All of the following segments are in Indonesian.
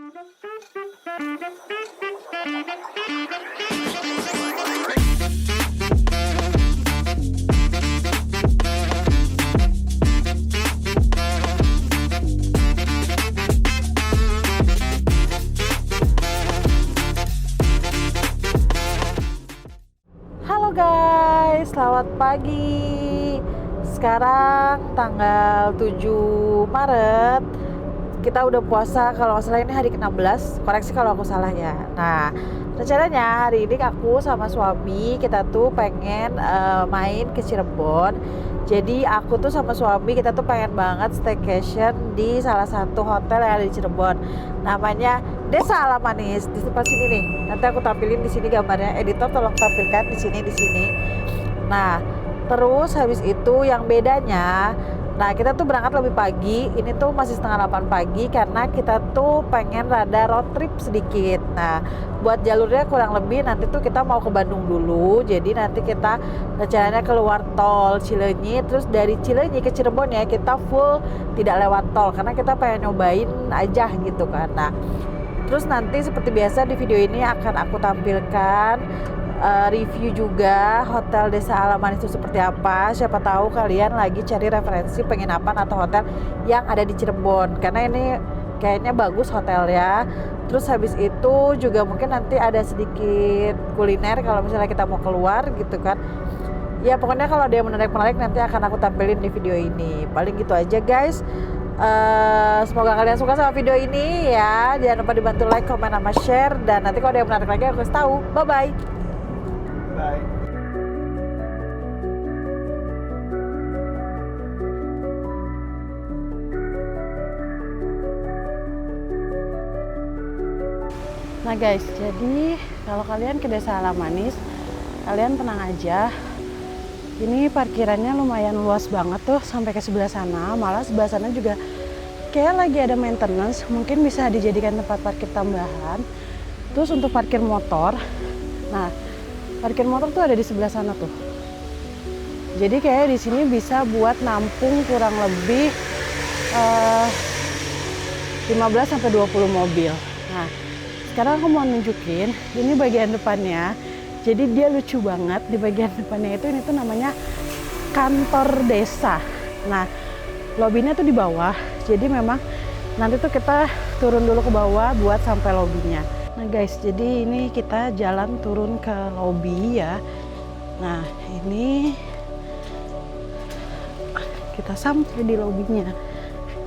Halo guys, selamat pagi. Sekarang tanggal 7 Maret. Kita udah puasa, kalau nggak salah ini hari ke-16. Koreksi kalau aku salah ya. Nah, rencananya hari ini aku sama suami kita tuh pengen main ke Cirebon. Jadi aku tuh sama suami kita tuh pengen banget staycation di salah satu hotel yang ada di Cirebon. Namanya Desa Alam Manis. Di tempat sini nih. Nanti aku tampilin di sini gambarnya. Editor tolong tampilkan di sini. Nah, terus habis itu yang bedanya, nah kita tuh berangkat lebih pagi. Ini tuh masih setengah 8 pagi karena kita tuh pengen rada road trip sedikit. Nah, buat jalurnya kurang lebih nanti tuh kita mau ke Bandung dulu. Jadi nanti kita rencananya keluar tol Cileunyi, terus dari Cileunyi ke Cirebon ya kita full tidak lewat tol karena kita pengen nyobain aja gitu kan. Nah, terus nanti seperti biasa di video ini akan aku tampilkan review juga hotel Desa Alam Manis itu seperti apa. Siapa tahu kalian lagi cari referensi penginapan atau hotel yang ada di Cirebon, karena ini kayaknya bagus hotel ya. Terus habis itu juga mungkin nanti ada sedikit kuliner kalau misalnya kita mau keluar gitu kan. Ya pokoknya kalau ada yang menarik nanti akan aku tampilin di video ini. Paling gitu aja guys. Semoga kalian suka sama video ini ya. Jangan lupa dibantu like, comment, sama share. Dan nanti kalau ada yang menarik lagi aku kasih tahu. Bye bye. Bye. Nah guys, jadi kalau kalian ke Desa Alam Manis, kalian tenang aja. Ini parkirannya lumayan luas banget tuh sampai ke sebelah sana. Malah sebelah sana juga kayak lagi ada maintenance, mungkin bisa dijadikan tempat parkir tambahan. Terus untuk parkir motor, nah parkir motor tuh ada di sebelah sana tuh. Jadi kayak di sini bisa buat nampung kurang lebih 15 sampai 20 mobil. Nah, sekarang aku mau nunjukin ini bagian depannya. Jadi dia lucu banget, di bagian depannya itu ini tuh namanya kantor desa. Nah, lobbynya tuh di bawah. Jadi memang nanti tuh kita turun dulu ke bawah buat sampai lobbynya. Nah guys, jadi ini kita jalan turun ke lobby ya. Nah, ini kita sampai di lobbynya.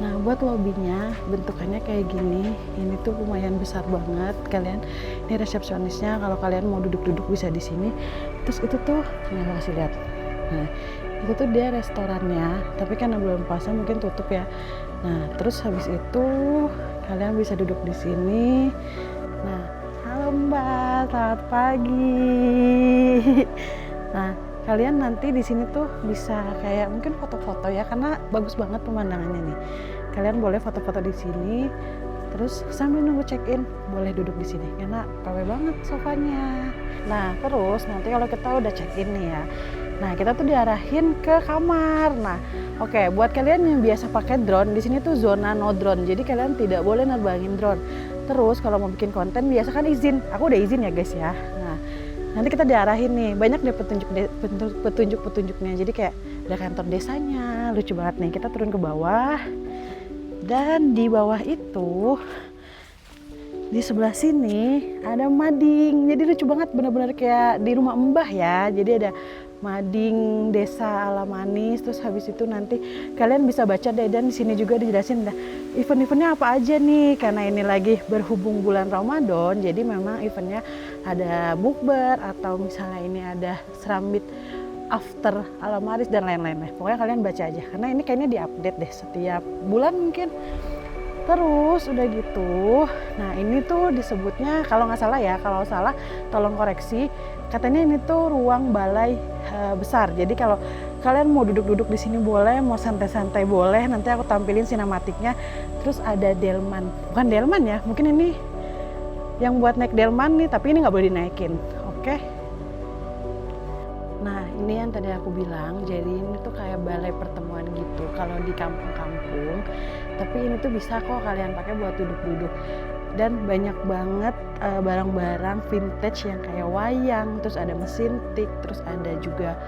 Nah, buat lobbynya bentukannya kayak gini. Ini tuh lumayan besar banget. Kalian, ini resepsionisnya. Kalau kalian mau duduk-duduk bisa di sini. Terus itu tuh, ini aku kasih lihat. Nah, itu tuh dia restorannya. Tapi karena belum puasa mungkin tutup ya. Nah, terus habis itu kalian bisa duduk di sini. Nah, halo Mbak, selamat pagi. Nah, kalian nanti di sini tuh bisa kayak mungkin foto-foto ya, karena bagus banget pemandangannya nih. Kalian boleh foto-foto di sini, terus sambil nunggu check-in boleh duduk di sini karena rame banget sofanya. Nah, terus nanti kalau kita udah check-in nih ya, nah kita tuh diarahin ke kamar. Nah, oke, buat kalian yang biasa pakai drone, di sini tuh zona no drone, jadi kalian tidak boleh nerbangin drone. Terus kalau mau bikin konten biasa kan izin, aku udah izin ya guys ya. Nah, nanti kita diarahin nih, banyak deh petunjuk-petunjuknya. Jadi kayak ada kantor desanya, lucu banget nih. Kita turun ke bawah, dan di bawah itu di sebelah sini ada mading. Jadi lucu banget, bener-bener kayak di rumah mbah ya. Jadi ada mading Desa Alam Manis. Terus habis itu nanti kalian bisa baca deh, dan di sini juga dijelasin dah event-eventnya apa aja nih, karena ini lagi berhubung bulan Ramadan. Jadi memang eventnya ada bukber atau misalnya ini ada serambit after Alam Manis dan lain-lain. Pokoknya kalian baca aja karena ini kayaknya diupdate deh setiap bulan mungkin. Terus udah gitu, nah ini tuh disebutnya kalau nggak salah ya, kalau salah tolong koreksi. Katanya ini tuh ruang balai besar. Jadi kalau kalian mau duduk-duduk di sini boleh, mau santai-santai boleh. Nanti aku tampilin sinematiknya. Terus ada delman, bukan delman ya, mungkin ini yang buat naik delman nih, tapi ini nggak boleh dinaikin. Oke. Nah ini yang tadi aku bilang, jadi ini tuh kayak balai pertemuan gitu kalau di kampung-kampung. pelampung, tapi ini tuh bisa kok kalian pakai buat duduk-duduk. Dan banyak banget barang-barang vintage yang kayak wayang, terus ada mesin tik, terus ada juga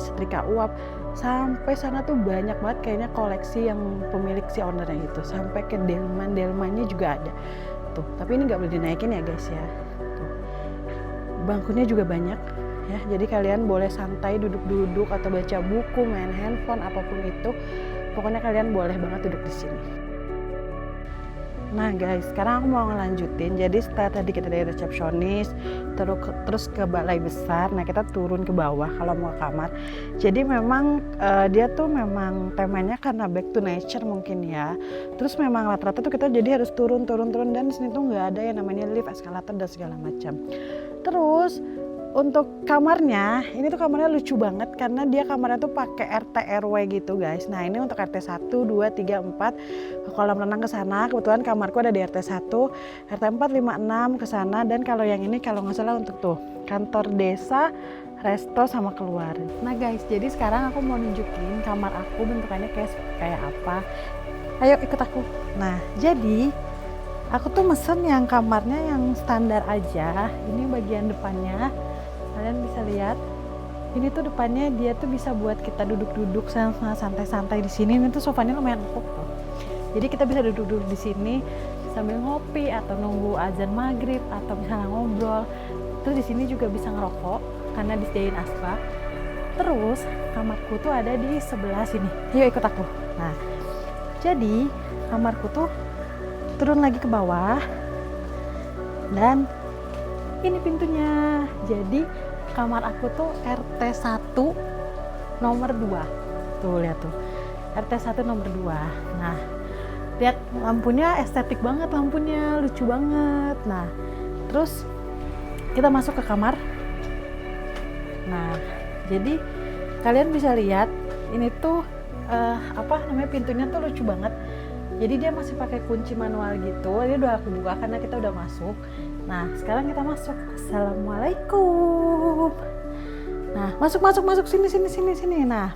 setrika uap. Sampai sana tuh banyak banget kayaknya koleksi yang pemilik si ownernya itu, sampai ke delman-delmannya juga ada tuh. Tapi ini nggak boleh dinaikin ya guys ya. Tuh, bangkunya juga banyak ya, jadi kalian boleh santai duduk-duduk atau baca buku, main handphone, apapun itu, pokoknya kalian boleh banget duduk di sini. Nah guys, sekarang aku mau ngelanjutin. Jadi setelah tadi kita dari resepsionis terus ke balai besar, nah kita turun ke bawah kalau mau ke kamar. Jadi memang dia tuh memang temanya karena back to nature mungkin ya. Terus memang rata-rata tuh kita jadi harus turun dan di sini tuh nggak ada yang namanya lift, eskalator dan segala macam. Terus untuk kamarnya, ini tuh kamarnya lucu banget karena dia kamarnya tuh pakai RT RW gitu guys. Nah ini untuk RT 1, 2, 3, 4, kolam renang ke sana. Kebetulan kamarku ada di RT 1, RT 4, 5, 6 ke sana. Dan kalau yang ini kalau nggak salah untuk tuh kantor desa, resto sama keluar. Nah guys, jadi sekarang aku mau nunjukin kamar aku bentukannya kayak apa. Ayo ikut aku. Nah jadi aku tuh mesen yang kamarnya yang standar aja. Ini bagian depannya. Kalian bisa lihat, ini tuh depannya dia tuh bisa buat kita duduk-duduk sama santai-santai di sini. Ini tuh sofanya lumayan empuk tuh. Jadi kita bisa duduk-duduk di sini sambil ngopi atau nunggu azan maghrib atau misalnya ngobrol. Terus di sini juga bisa ngerokok karena disediain asbak. Terus kamarku tuh ada di sebelah sini. Yuk ikut aku. Nah, jadi kamarku tuh turun lagi ke bawah dan ini pintunya. Jadi kamar aku tuh RT 1 nomor 2. Tuh lihat tuh. RT 1 nomor 2. Nah, lihat lampunya estetik banget, lampunya lucu banget. Nah, terus kita masuk ke kamar. Nah, jadi kalian bisa lihat ini tuh pintunya tuh lucu banget. Jadi dia masih pakai kunci manual gitu. Ini udah aku buka karena kita udah masuk. Nah, sekarang kita masuk. Assalamualaikum. Nah, masuk sini. Nah,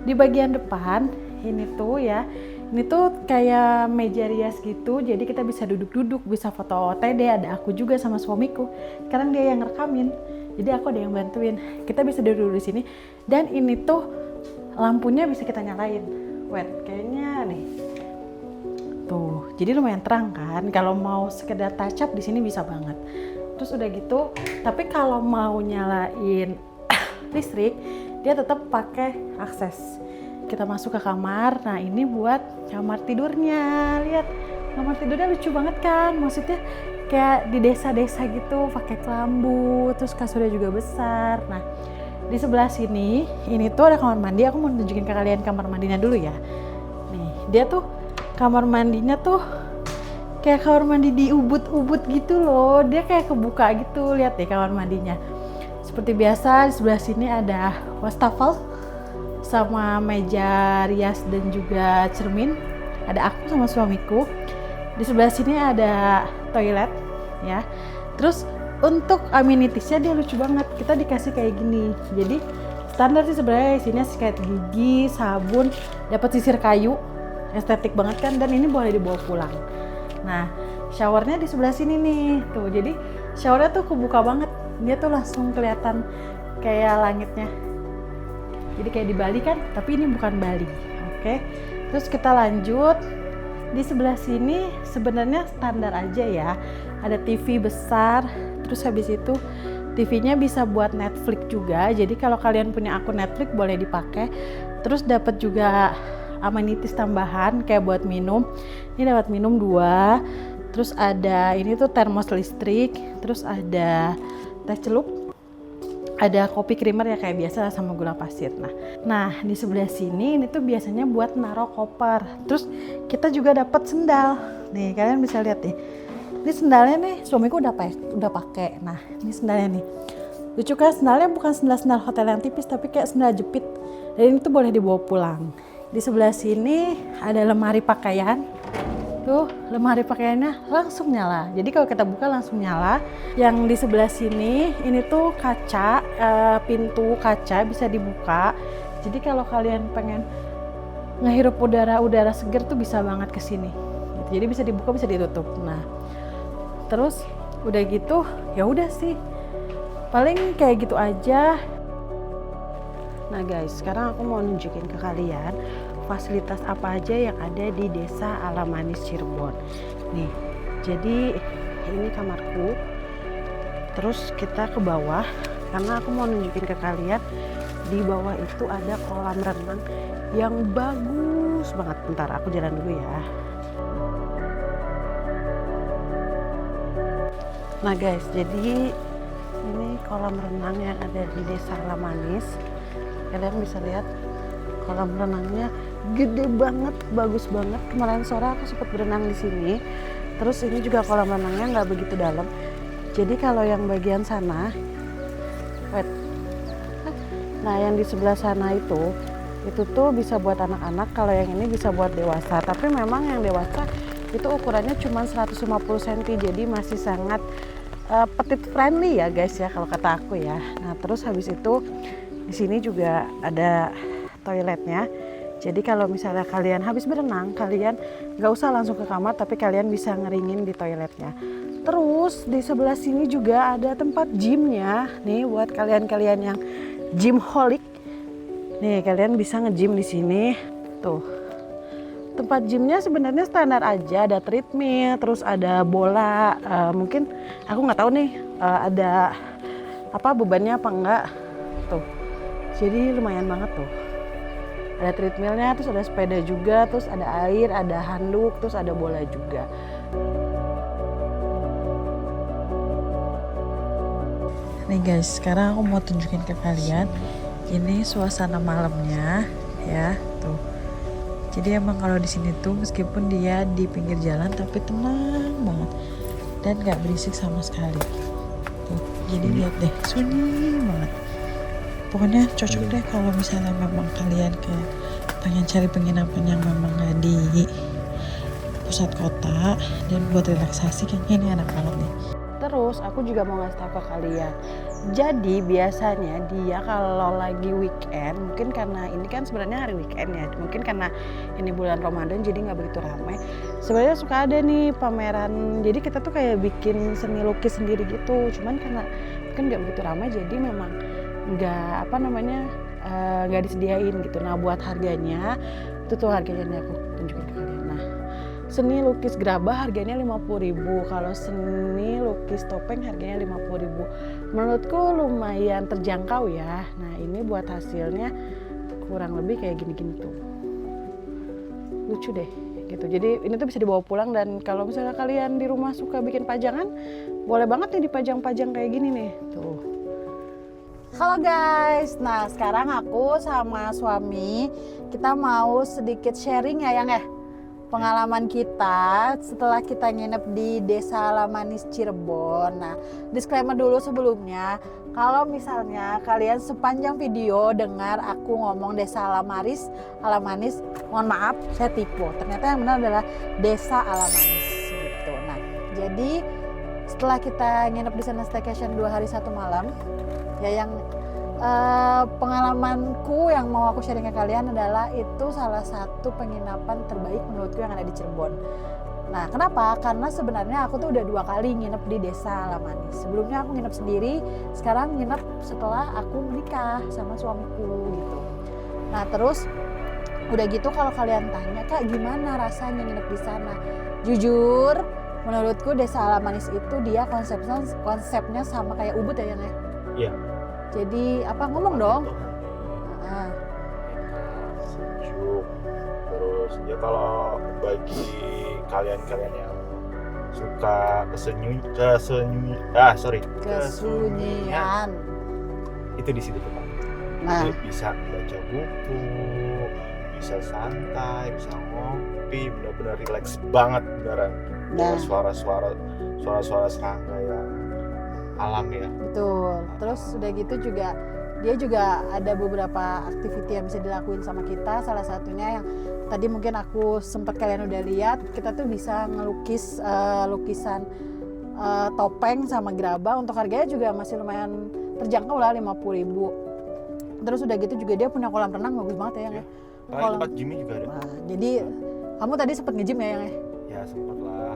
di bagian depan ini tuh ya, ini tuh kayak meja rias gitu. Jadi kita bisa duduk-duduk, bisa foto OTD. Ada aku juga sama suamiku. Sekarang dia yang ngerekamin. Jadi aku ada yang bantuin. Kita bisa duduk di sini. Dan ini tuh lampunya bisa kita nyalain. Wait, kayaknya nih. Tuh, jadi lumayan terang kan. Kalau mau sekedar touch up di sini bisa banget. Terus udah gitu, tapi kalau mau nyalain listrik, dia tetap pakai akses. Kita masuk ke kamar. Nah, ini buat kamar tidurnya. Lihat, kamar tidurnya lucu banget kan. Maksudnya kayak di desa-desa gitu, pakai kelambu, terus kasurnya juga besar. Nah, di sebelah sini, ini tuh ada kamar mandi. Aku mau tunjukin ke kalian kamar mandinya dulu ya. Nih, dia tuh kamar mandinya tuh kayak kamar mandi di ubud-ubud gitu loh. Dia kayak kebuka gitu. Lihat deh kamar mandinya. Seperti biasa di sebelah sini ada wastafel sama meja rias dan juga cermin. Ada aku sama suamiku. Di sebelah sini ada toilet ya. Terus untuk amenitiesnya dia lucu banget. Kita dikasih kayak gini. Jadi standar sih sebenarnya isinya sikat gigi, sabun, dapat sisir kayu. Estetik banget kan, dan ini boleh dibawa pulang. Nah, showernya di sebelah sini nih. Tuh, jadi showernya tuh kebuka banget. Dia tuh langsung kelihatan kayak langitnya. Jadi kayak di Bali kan, tapi ini bukan Bali. Oke. Terus kita lanjut. Di sebelah sini sebenarnya standar aja ya. Ada TV besar. Terus habis itu TV-nya bisa buat Netflix juga. Jadi kalau kalian punya akun Netflix boleh dipakai. Terus dapat juga amenities tambahan kayak buat minum. Ini dapat minum 2. Terus ada ini tuh termos listrik. Terus ada teh celup. Ada kopi creamer ya kayak biasa sama gula pasir. Nah di sebelah sini ini tuh biasanya buat naruh koper. Terus kita juga dapat sendal. Nih kalian bisa lihat nih. Ini sendalnya nih suamiku udah pakai. Nah ini sendalnya nih. Lucu kan, sendalnya bukan sendal hotel yang tipis tapi kayak sendal jepit. Dan ini tuh boleh dibawa pulang. Di sebelah sini ada lemari pakaian. Tuh, lemari pakaiannya langsung nyala. Jadi kalau kita buka langsung nyala. Yang di sebelah sini ini tuh pintu kaca bisa dibuka. Jadi kalau kalian pengen ngehirup udara seger tuh bisa banget ke sini. Gitu. Jadi bisa dibuka bisa ditutup. Nah, terus udah gitu ya udah sih. Paling kayak gitu aja. Nah guys, sekarang aku mau nunjukin ke kalian fasilitas apa aja yang ada di Desa Alamanis Cirebon. Nih, jadi ini kamarku. Terus kita ke bawah karena aku mau nunjukin ke kalian di bawah itu ada kolam renang yang bagus banget. Bentar, aku jalan dulu ya. Nah guys, jadi ini kolam renang yang ada di Desa Alamanis. Kalian bisa lihat kolam renangnya gede banget, bagus banget. Kemarin sore aku sempat berenang di sini. Terus ini juga kolam renangnya nggak begitu dalam. Jadi kalau yang bagian sana, nah yang di sebelah sana itu tuh bisa buat anak-anak. Kalau yang ini bisa buat dewasa. Tapi memang yang dewasa itu ukurannya cuma 150 cm. Jadi masih sangat petite friendly ya guys ya kalau kata aku ya. Nah terus habis itu di sini juga ada toiletnya. Jadi kalau misalnya kalian habis berenang, kalian nggak usah langsung ke kamar, tapi kalian bisa ngeringin di toiletnya. Terus di sebelah sini juga ada tempat gymnya. Nih buat kalian-kalian yang gymholic. Nih kalian bisa nge-gym di sini. Tuh. Tempat gymnya sebenarnya standar aja, ada treadmill, terus ada bola. Mungkin aku nggak tahu nih ada apa bebannya apa enggak. Tuh. Jadi lumayan banget tuh. Ada treadmillnya, terus ada sepeda juga, terus ada air, ada handuk, terus ada bola juga. Nih guys, sekarang aku mau tunjukin ke kalian. Ini suasana malamnya ya, tuh. Jadi emang kalau di sini tuh meskipun dia di pinggir jalan tapi tenang banget dan nggak berisik sama sekali. Tuh, jadi lihat deh, sunyi banget. Pokoknya cocok deh kalau misalnya memang kalian kayak pengen cari penginapan yang memang nggak di pusat kota dan buat relaksasi, kayaknya ini enak banget nih. Terus aku juga mau ngasih tahu ke kalian. Jadi biasanya dia kalau lagi weekend, mungkin karena ini kan sebenarnya hari weekend ya, mungkin karena ini bulan Ramadan jadi nggak begitu ramai. Sebenarnya suka ada nih pameran. Jadi kita tuh kayak bikin seni lukis sendiri gitu. Cuman karena kan nggak begitu ramai, jadi memang nggak nggak disediain gitu. Nah buat harganya itu tuh harganya nih aku tunjukin ke kalian. Nah seni lukis gerabah harganya 50.000, kalau seni lukis topeng harganya 50.000. Menurutku lumayan terjangkau ya. Nah ini buat hasilnya kurang lebih kayak gini-gini tuh, lucu deh gitu. Jadi ini tuh bisa dibawa pulang, dan kalau misalnya kalian di rumah suka bikin pajangan, boleh banget nih dipajang-pajang kayak gini nih tuh. Halo guys, nah sekarang aku sama suami kita mau sedikit sharing ya Yang ya, pengalaman kita setelah kita nginep di Desa Alamanis Cirebon. Nah, disclaimer dulu sebelumnya, kalau misalnya kalian sepanjang video dengar aku ngomong Desa Alamanis, mohon maaf, saya tipu. Ternyata yang benar adalah Desa Alamanis gitu. Nah, jadi setelah kita nginep di sana staycation 2 hari 1 malam, ya yang pengalamanku yang mau aku sharing ke kalian adalah itu salah satu penginapan terbaik menurutku yang ada di Cirebon. Nah kenapa? Karena sebenarnya aku tuh udah 2 kali nginep di Desa Alamanis. Sebelumnya aku nginep sendiri, sekarang nginep setelah aku menikah sama suamiku gitu. Nah terus udah gitu kalau kalian tanya, Kak gimana rasanya nginep di sana? Jujur menurutku Desa Alamanis itu dia konsepnya sama kayak Ubud ya Yang ya? Iya. Jadi apa ngomong dong? Sejuk. Terus ya kalau bagi kalian-kalian yang suka kesunyian, itu di situ teman. Nah. Bisa baca buku, bisa santai, bisa ngopi, benar-benar relax banget beneran. Nah. Suara-suara serangga yang alam ya. Betul. Terus udah gitu juga dia juga ada beberapa aktiviti yang bisa dilakuin sama kita. Salah satunya yang tadi mungkin aku sempat kalian udah lihat, kita tuh bisa ngelukis lukisan topeng sama gerabah. Untuk harganya juga masih lumayan terjangkau lah, 50.000. Terus udah gitu juga dia punya kolam renang bagus banget ya Yang ya. Kalau tempat gymnya juga ada. Nah, jadi kamu tadi sempat nge-gym ya yang? Ya sempat lah,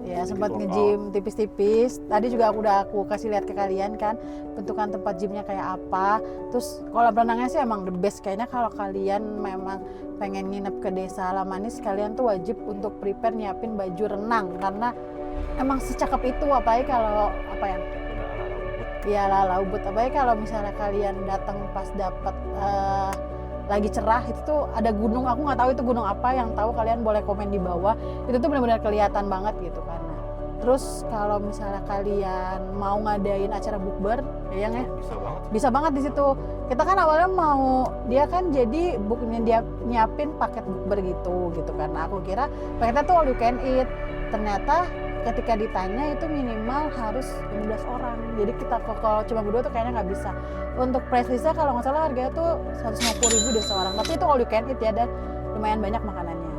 Ya sempat nge-gym tipis-tipis. Tadi juga aku kasih lihat ke kalian kan bentukan tempat gymnya kayak apa. Terus kolam renangnya sih emang the best. Kayaknya kalau kalian memang pengen nginep ke Desa Alamanis, kalian tuh wajib untuk prepare nyiapin baju renang karena emang secakep itu. Apalagi kalau apa ya? Iya ala Ubud. Apalagi kalau misalnya kalian datang pas dapat lagi cerah, itu tuh ada gunung, aku nggak tahu itu gunung apa, yang tahu kalian boleh komen di bawah. Itu tuh benar-benar kelihatan banget gitu karena. Terus kalau misalnya kalian mau ngadain acara bukber, ya yang ya bisa banget di situ. Kita kan awalnya mau dia kan jadi bukannya dia nyiapin paket bukber gitu karena aku kira paketnya tuh all you can eat. Ternyata ketika ditanya itu minimal harus 15 orang. Jadi kita kalau cuma berdua tuh kayaknya nggak bisa. Untuk price listnya kalau nggak salah harganya tuh 150.000 deh seorang. Tapi itu all you can eat ya dan lumayan banyak makanannya.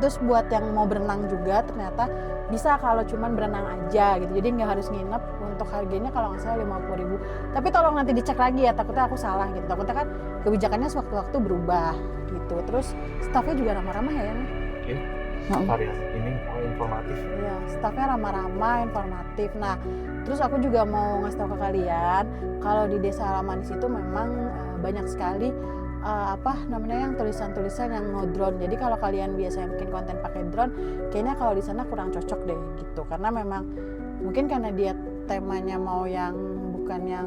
Terus buat yang mau berenang juga ternyata bisa kalau cuma berenang aja gitu. Jadi nggak harus nginep. Untuk harganya kalau nggak salah 50.000. Tapi tolong nanti dicek lagi ya, takutnya aku salah gitu. Takutnya kan kebijakannya sewaktu-waktu berubah gitu. Terus staffnya juga ramah-ramah ya. Variasi ini informatif. Iya, staffnya ramah-ramah, informatif. Nah, terus aku juga mau ngasih tahu ke kalian kalau di Desa Alamanis itu memang banyak sekali yang tulisan-tulisan yang no drone. Jadi kalau kalian biasanya bikin konten pakai drone, kayaknya kalau di sana kurang cocok deh gitu. Karena memang mungkin karena dia temanya mau yang bukan yang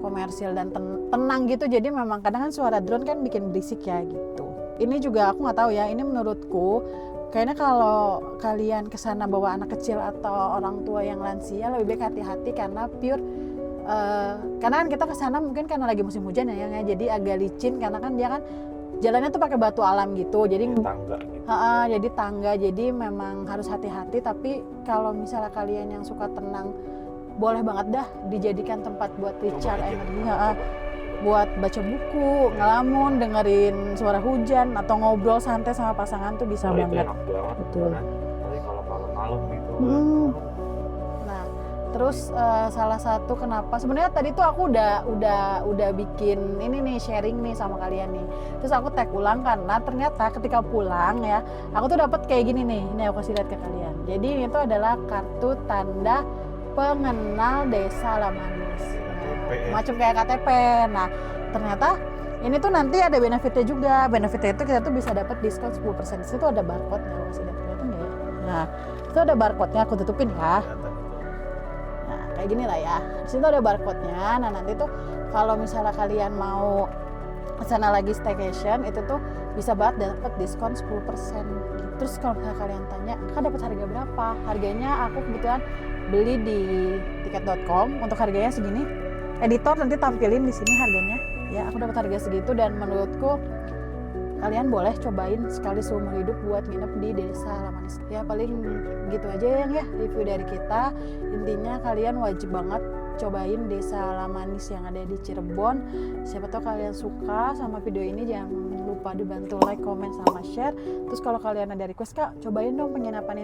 komersil dan tenang gitu. Jadi memang kadang kan suara drone kan bikin berisik ya gitu. Ini juga aku nggak tahu ya. Ini menurutku kayaknya kalau kalian kesana bawa anak kecil atau orang tua yang lansia lebih baik hati-hati karena pure karena kan kita kesana mungkin karena lagi musim hujan ya, jadi agak licin karena kan dia kan jalannya tuh pakai batu alam gitu, jadi tangga gitu. Jadi tangga, jadi memang harus hati-hati. Tapi kalau misalnya kalian yang suka tenang boleh banget dah dijadikan tempat buat recharge energi, buat baca buku, ngelamun, dengerin suara hujan atau ngobrol santai sama pasangan tuh bisa banget. Enak banget. Betul. Tapi kalau malam-malam gitu. Nah, terus salah satu kenapa sebenarnya tadi tuh aku udah bikin ini nih sharing nih sama kalian nih. Terus aku tag ulang karena ternyata ketika pulang ya, aku tuh dapat kayak gini nih. Ini aku kasih lihat ke kalian. Jadi ini tuh adalah kartu tanda pengenal Desa Alamanis. Macam kayak KTP. Nah, ternyata ini tuh nanti ada benefitnya juga. Benefitnya itu kita tuh bisa dapat diskon 10%. Di situ ada barcode-nya, aku kasih lihat kelihatan nggak ya? Nah, itu ada barcode-nya, aku tutupin ya. Nah, kayak gini lah ya. Di situ ada barcode-nya. Nah, nanti tuh kalau misalnya kalian mau kesana lagi staycation, itu tuh bisa banget dapat diskon 10%. Terus kalau misalnya kalian tanya, Kak dapat harga berapa? Harganya aku kebetulan beli di tiket.com untuk harganya segini. Editor nanti tampilin di sini harganya. Ya, aku dapat harga segitu dan menurutku kalian boleh cobain sekali seumur hidup buat nginep di Desa Alamanis. Ya paling gitu aja ya review dari kita. Intinya kalian wajib banget cobain Desa Alamanis yang ada di Cirebon. Siapa tahu kalian suka sama video ini, jangan lupa dibantu like, comment, sama share. Terus kalau kalian ada request, Kak cobain dong penginapan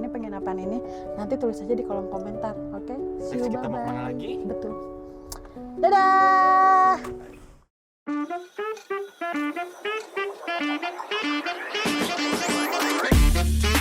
ini, nanti tulis aja di kolom komentar. Oke? See you, kita bye-bye. mau kemana lagi? Betul. Dadah! Thank you.